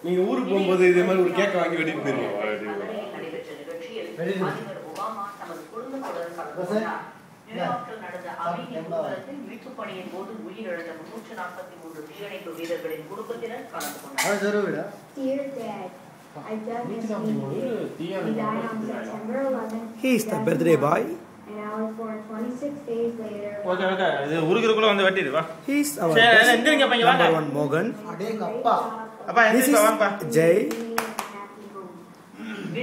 நீங்க ஊருக்கு போகும்போது இதே மாதிரி ஒரு கேக் வாங்கி வெட்டிட்டு போயிருங்க. நியூயார்க்கில் நடந்த அமைதி ஊர்வலத்தில் மீட்புப் பணியின் போது உயிரிழந்த 343 தீயணைப்பு வீரர்களின் குடும்பத்தினர் கலந்து கொண்டனர். He is the birthday boy. Okay. இது உருகுறக்குள்ள வந்து வெட்டிடு வா. He is our number one Morgan. அப்பா This is Jay.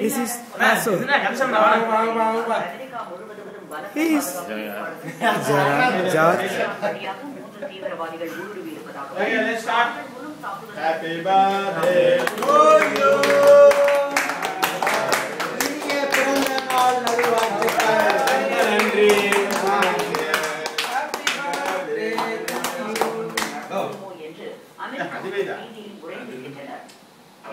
This is Naso. He is George. Okay, let's start. Happy birthday to you.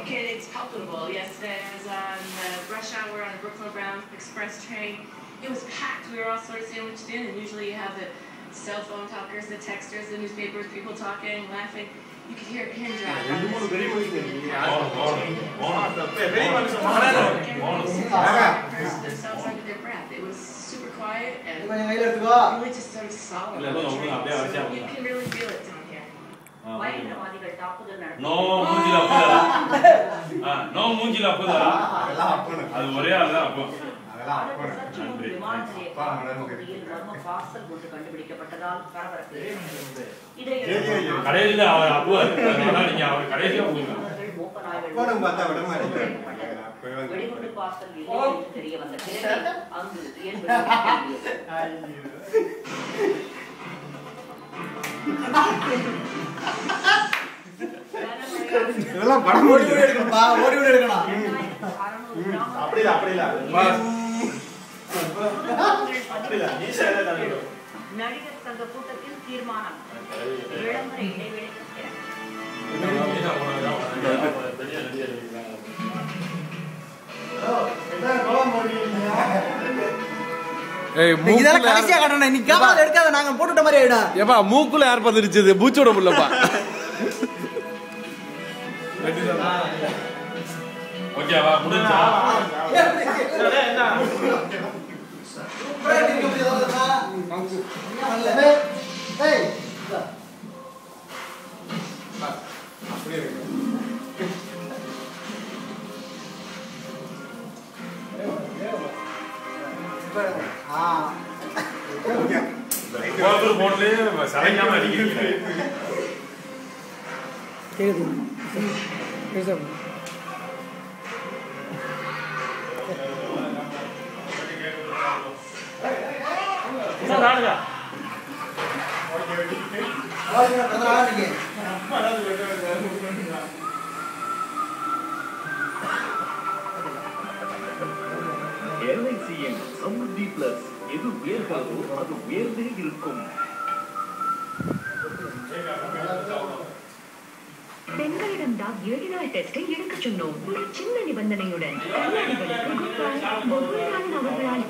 Okay, it's palpable. Yesterday I was on the rush hour on the Brooklyn Brown Express train. It was packed. We were all sort of sandwiched in, and usually you have the cell phone talkers, the texters, the newspapers, people talking, laughing. You could hear a pin drop. Themselves under their breath. It was super quiet and really just sort of solemn. You can really feel it down here. No மூஞ்சில போதா அது ஒரே ஆளு தான் அப்போ கடையில அவர் அப்போ நீங்க அவர் கடையில போங்க இதெல்லாம் படம் ஓடி எடுக்கணும்பா ஓடி எடுக்கணும் அப்படி இல்ல நடிகர் சங்க கூட்டத்தில் தீர்மானம் விளம்பர இடைவெளிக்கு மூக்குல யார் பார்த்துருச்சு பூச்சோட புள்ளப்பா ஓகேவா முடிஞ்சா சலைக்காம அடிக்கிறீங்க LICயின் சமுர்த்தி பிளஸ் எது உயர்கிறதோ அது உயர்ந்தே இருக்கும். பெண்களிடம் தான் 7 நாள் டெஸ்டை எடுக்க சொன்னோம். ஒரு சின்ன நிபந்தனையுடன் அவர்களால்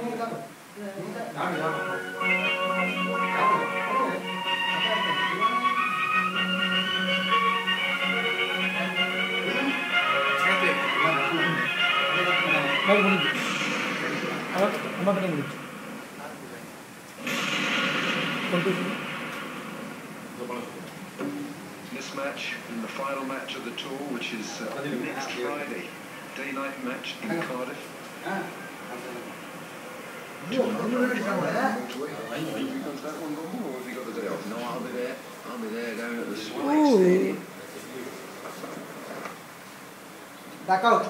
This match and the final match of the tour, which is next Friday, day-night match in Cardiff. No, I'll be there. I'll be there down at the Swag Stadium. Back out.